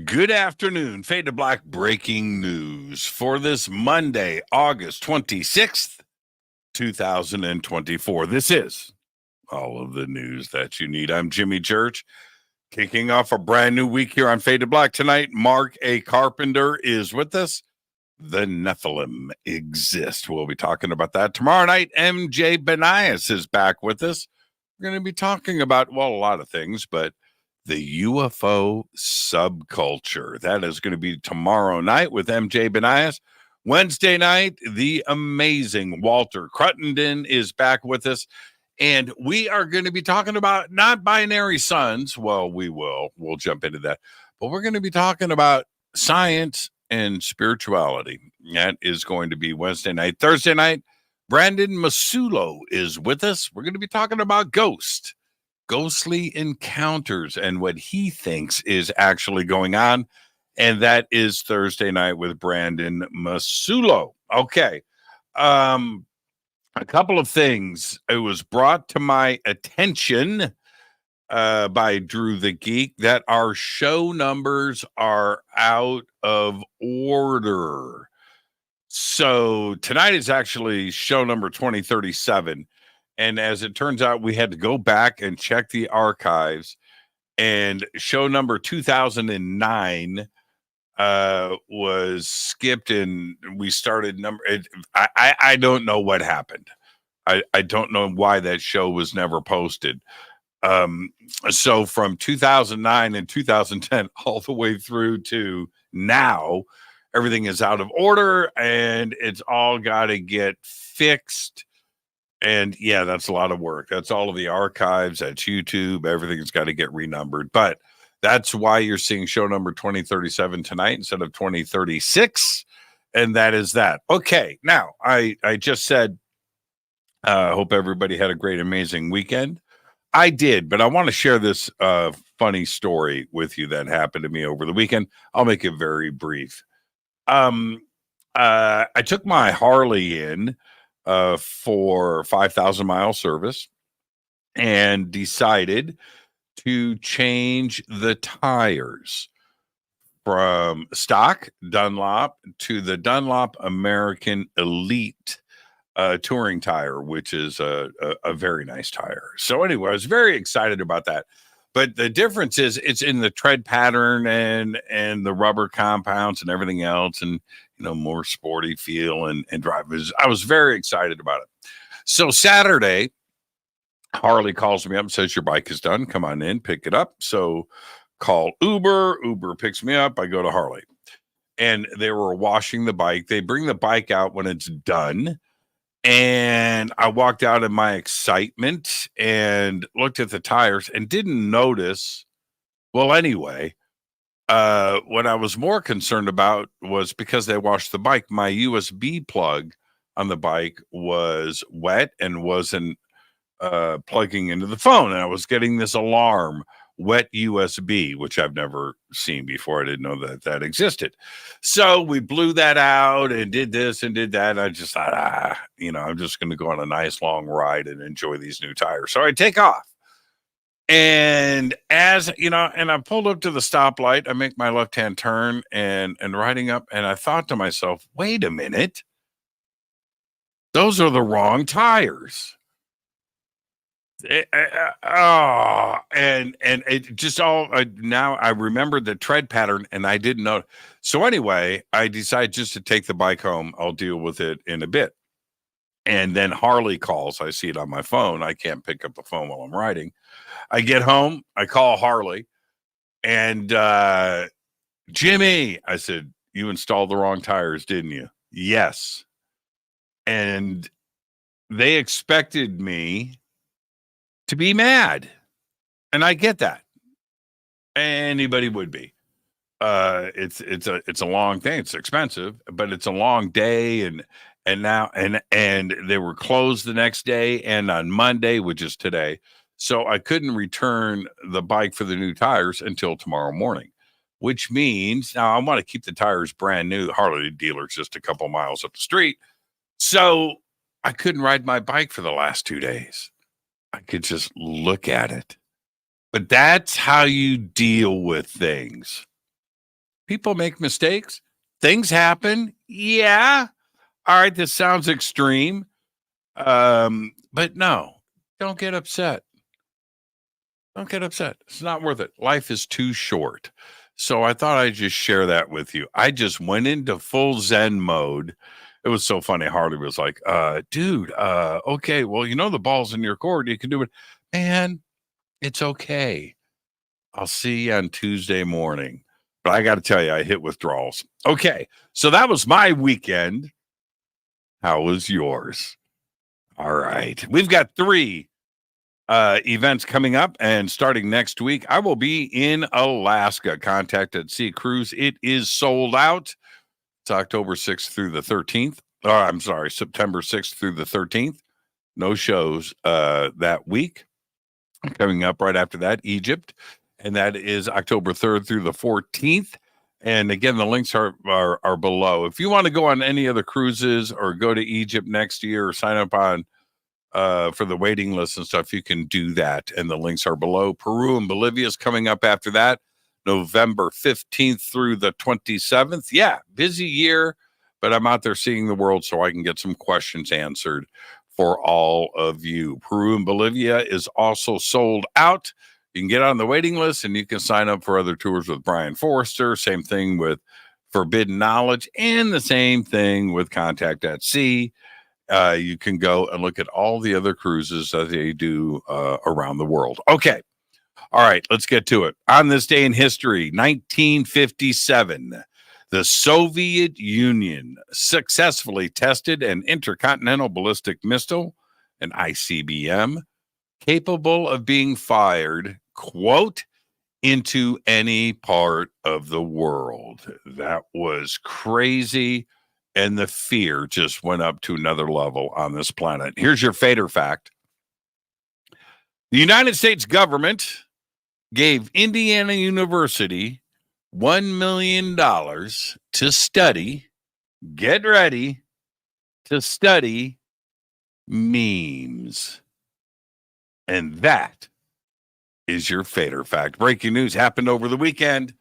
Good afternoon. Fade to Black breaking news for this Monday, August 26th, 2024. This is all of the news that you need. I'm Jimmy Church, kicking off a brand new week here on Fade to Black. Tonight, Mark A. Carpenter is with us. The Nephilim exist. We'll be talking about that. Tomorrow night, MJ Benias is back with us. We're going to be talking about, well, a lot of things, but the UFO subculture. That is going to be tomorrow night with MJ Benias. Wednesday night, the amazing Walter Cruttenden is back with us. And we are going to be talking about not binary sons. Well, we'll jump into that. But we're going to be talking about science and spirituality. That is going to be Wednesday night. Thursday night, Brandon Masulo is with us. We're going to be talking about ghostly encounters and what he thinks is actually going on. And that is Thursday night with Brandon Masulo. Okay. A couple of things. It was brought to my attention by Drew the Geek that our show numbers are out of order. So tonight is actually show number 2037. And as it turns out, we had to go back and check the archives, and show number 2009 was skipped, and we started I don't know what happened. I don't know why that show was never posted. So from 2009 and 2010 all the way through to now, everything is out of order, and it's all got to get fixed. And yeah, that's a lot of work. That's all of the archives. That's YouTube. Everything's got to get renumbered. But that's why you're seeing show number 2037 tonight instead of 2036. And that is that. Okay. Now, I just said, hope everybody had a great, amazing weekend. I did, but I want to share this funny story with you that happened to me over the weekend. I'll make it very brief. I took my Harley in for 5,000 mile service and decided to change the tires from stock Dunlop to the Dunlop American Elite touring tire, which is a very nice tire. So anyway, I was very excited about that. But the difference is it's in the tread pattern and the rubber compounds and everything else, and more sporty feel and drive. I was very excited about it. So Saturday, Harley calls me up and says, your bike is done. Come on in, pick it up. So call Uber. Uber picks me up. I go to Harley. And they were washing the bike. They bring the bike out when it's done. And I walked out in my excitement and looked at the tires and didn't notice. Well, anyway, what I was more concerned about was because they washed the bike, my USB plug on the bike was wet and wasn't plugging into the phone. And I was getting this alarm, wet USB, which I've never seen before. I didn't know that existed. So we blew that out and did this and did that. And I just thought, I'm just going to go on a nice long ride and enjoy these new tires. So I take off. And as and I pulled up to the stoplight, I make my left-hand turn and riding up, and I thought to myself, wait a minute, those are the wrong tires. And it just all now I remembered the tread pattern and I didn't know. So anyway, I decided just to take the bike home. I'll deal with it in a bit. And then Harley calls. I see it on my phone. I can't pick up the phone while I'm riding. I get home. I call Harley and Jimmy, I said, you installed the wrong tires, didn't you? Yes. And they expected me to be mad. And I get that. Anybody would be. It's a long thing. It's expensive, but it's a long day. And now they were closed the next day and on Monday, which is today. So I couldn't return the bike for the new tires until tomorrow morning, which means now I want to keep the tires brand new. The Harley dealer's just a couple miles up the street. So I couldn't ride my bike for the last 2 days. I could just look at it. But that's how you deal with things. People make mistakes. Things happen. Yeah. All right. This sounds extreme. But no, don't get upset. Don't get upset. It's not worth it. Life is too short. So I thought I'd just share that with you. I just went into full Zen mode. It was so funny. Harley was like, dude, okay, well, the ball's in your court. You can do it. Man, it's okay. I'll see you on Tuesday morning. But I got to tell you, I hit withdrawals. Okay, so that was my weekend. How was yours? All right. We've got 3 events coming up, and starting next week, I will be in Alaska. Contact at Sea Cruise. It is sold out. It's October 6th through the 13th. Oh, I'm sorry, September 6th through the 13th. No shows that week. Coming up right after that, Egypt, and that is October 3rd through the 14th. And again, the links are below. If you want to go on any other cruises or go to Egypt next year or sign up on for the waiting list and stuff, you can do that. And the links are below. Peru and Bolivia is coming up after that, November 15th through the 27th. Yeah, busy year, but I'm out there seeing the world so I can get some questions answered for all of you. Peru and Bolivia is also sold out. You can get on the waiting list and you can sign up for other tours with Brian Forrester. Same thing with Forbidden Knowledge, and the same thing with Contact at Sea. You can go and look at all the other cruises that they do around the world. Okay. All right, let's get to it. On this day in history, 1957, the Soviet Union successfully tested an intercontinental ballistic missile, an ICBM, capable of being fired, quote, into any part of the world. That was crazy. And the fear just went up to another level on this planet. Here's your fader fact. The United States government gave Indiana University $1 million to study, get ready, to study memes. And that is your fader fact. Breaking news happened over the weekend.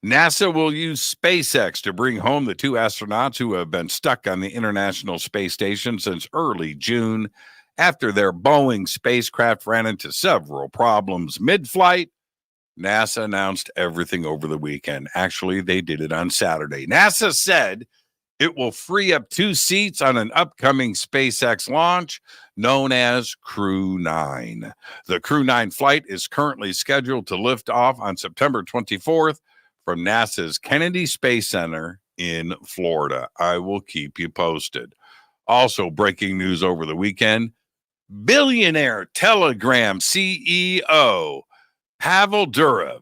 NASA will use SpaceX to bring home the 2 astronauts who have been stuck on the International Space Station since early June after their Boeing spacecraft ran into several problems mid-flight. NASA announced everything over the weekend. Actually, they did it on Saturday. NASA said it will free up 2 seats on an upcoming SpaceX launch known as Crew 9. The Crew 9 flight is currently scheduled to lift off on September 24th from NASA's Kennedy Space Center in Florida. I will keep you posted. Also, breaking news over the weekend, billionaire Telegram CEO Pavel Durov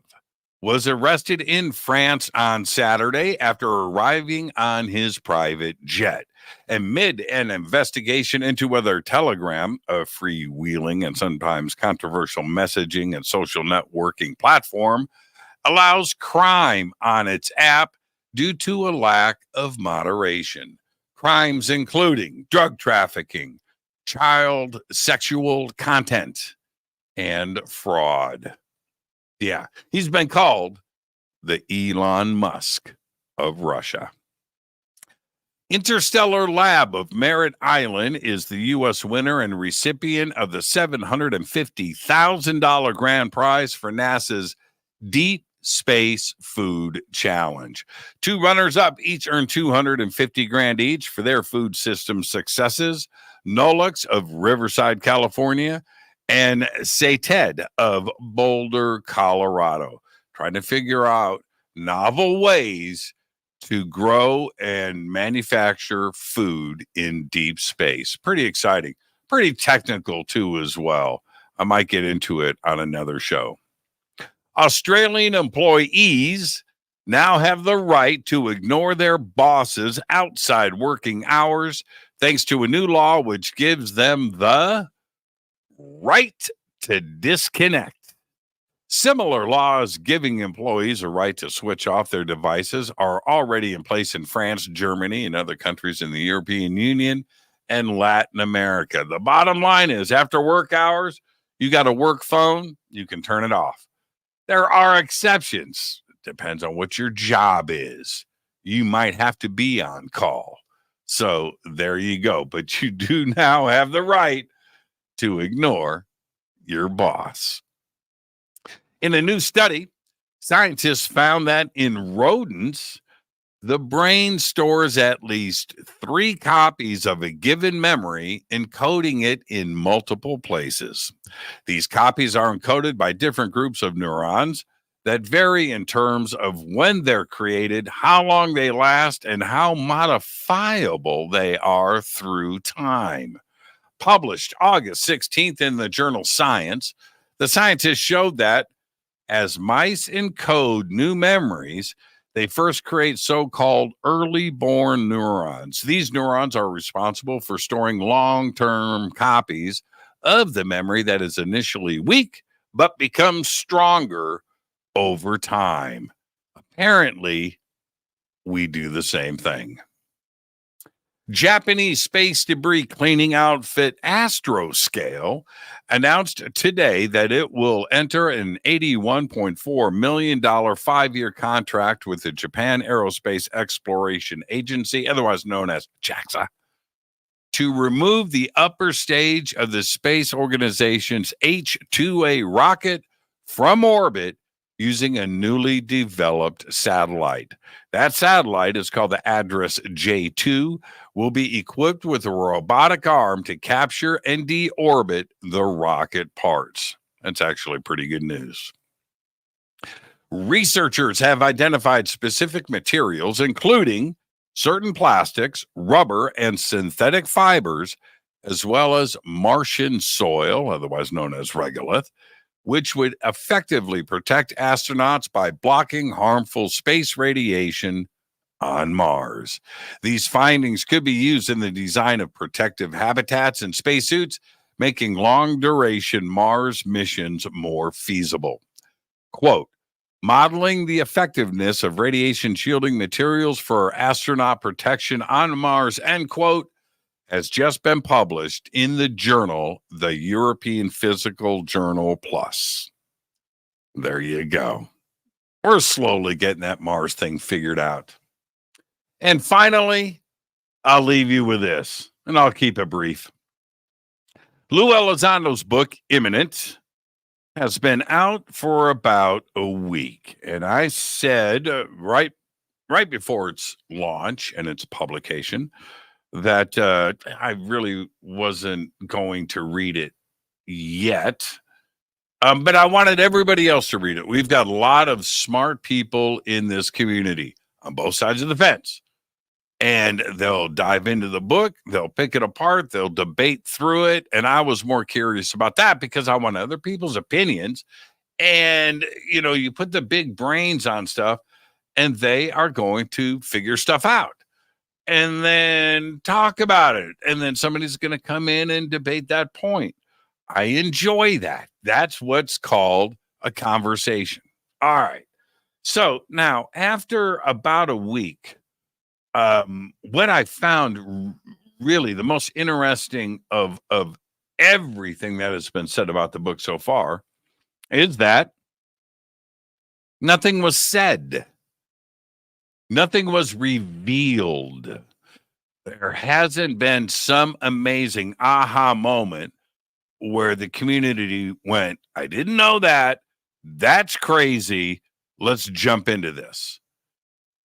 was arrested in France on Saturday after arriving on his private jet. Amid an investigation into whether Telegram, a freewheeling and sometimes controversial messaging and social networking platform, allows crime on its app due to a lack of moderation. Crimes including drug trafficking, child sexual content, and fraud. Yeah, he's been called the Elon Musk of Russia. Interstellar Lab of Merritt Island is the U.S. winner and recipient of the $750,000 grand prize for NASA's Deep Space Food Challenge. 2 runners-up each earned $250,000 each for their food system successes. Nolux of Riverside, California, and Sated of Boulder, Colorado, trying to figure out novel ways to grow and manufacture food in deep space. Pretty exciting. Pretty technical, too, as well. I might get into it on another show. Australian employees now have the right to ignore their bosses outside working hours, thanks to a new law which gives them the right to disconnect. Similar laws giving employees a right to switch off their devices are already in place in France, Germany, and other countries in the European Union and Latin America. The bottom line is, after work hours, you got a work phone, you can turn it off. There are exceptions depends on what your job is. You might have to be on call. So there you go. But you do now have the right to ignore your boss. In a new study, scientists found that in rodents, the brain stores at least 3 copies of a given memory, encoding it in multiple places. These copies are encoded by different groups of neurons that vary in terms of when they're created, how long they last, and how modifiable they are through time. Published August 16th in the journal Science, the scientists showed that as mice encode new memories, they first create so-called early born neurons. These neurons are responsible for storing long-term copies of the memory that is initially weak but becomes stronger over time. Apparently, we do the same thing. Japanese space debris cleaning outfit Astroscale announced today that it will enter an $81.4 million 5-year contract with the Japan Aerospace Exploration Agency, otherwise known as JAXA, to remove the upper stage of the space organization's H-2A rocket from orbit using a newly developed satellite. That satellite is called the Address J2, will be equipped with a robotic arm to capture and deorbit the rocket parts. That's actually pretty good news. Researchers have identified specific materials, including certain plastics, rubber, and synthetic fibers, as well as Martian soil, otherwise known as regolith, which would effectively protect astronauts by blocking harmful space radiation on Mars. These findings could be used in the design of protective habitats and spacesuits, making long-duration Mars missions more feasible. Quote, modeling the effectiveness of radiation shielding materials for astronaut protection on Mars, end quote, has just been published in the journal, the European Physical Journal Plus. There you go. We're slowly getting that Mars thing figured out. And finally, I'll leave you with this, and I'll keep it brief. Lou Elizondo's book, Imminent, has been out for about a week. And I said right before its launch and its publication that I really wasn't going to read it yet. But I wanted everybody else to read it. We've got a lot of smart people in this community on both sides of the fence. And they'll dive into the book, they'll pick it apart, they'll debate through it. And I was more curious about that because I want other people's opinions. And, you know, you put the big brains on stuff and they are going to figure stuff out and then talk about it. And then somebody's going to come in and debate that point. I enjoy that. That's what's called a conversation. All right. So now, after about a week, what I found really the most interesting of everything that has been said about the book so far is that nothing was said. Nothing was revealed. There hasn't been some amazing aha moment where the community went, I didn't know that. That's crazy. Let's jump into this.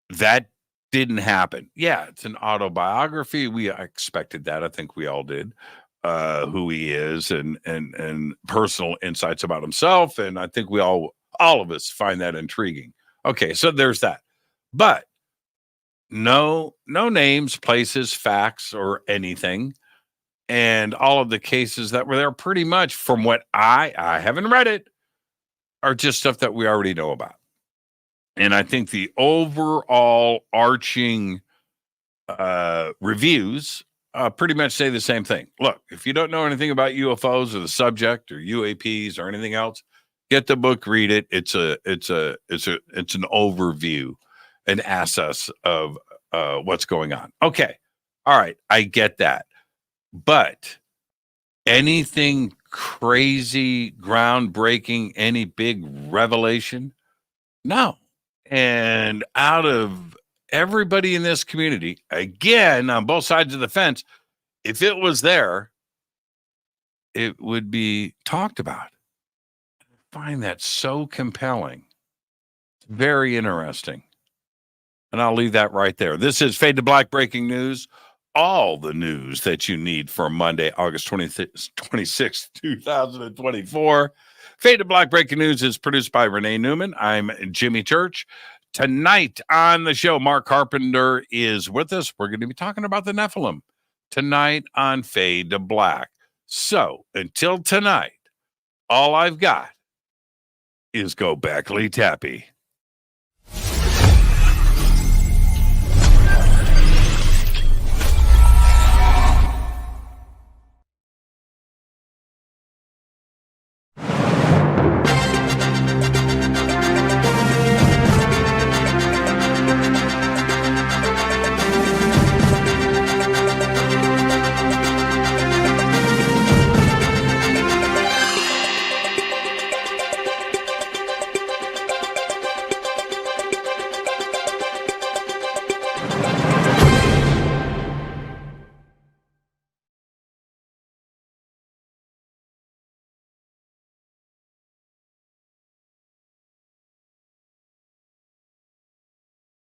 That didn't happen. Yeah, it's an autobiography. We expected that. I think we all did. Who he is and personal insights about himself. And I think we all of us find that intriguing. Okay, so there's that. But no names, places, facts, or anything. And all of the cases that were there pretty much from what I haven't read it are just stuff that we already know about. And I think the overall arching reviews pretty much say the same thing. Look, if you don't know anything about UFOs or the subject or UAPs or anything else, get the book, read it. It's an overview, an access of what's going on. Okay. All right. I get that. But anything crazy, groundbreaking, any big revelation? No. And out of everybody in this community, again, on both sides of the fence, if it was there, it would be talked about. I find that so compelling. Very interesting. And I'll leave that right there. This is Fade to Black breaking news. All the news that you need for Monday, August 26th, 2024. Fade to Black breaking news is produced by Renee Neumann. I'm Jimmy Church. Tonight on the show, Mark Carpenter is with us. We're going to be talking about the Nephilim tonight on Fade to Black. So until tonight, all I've got is go Beckley Tappy.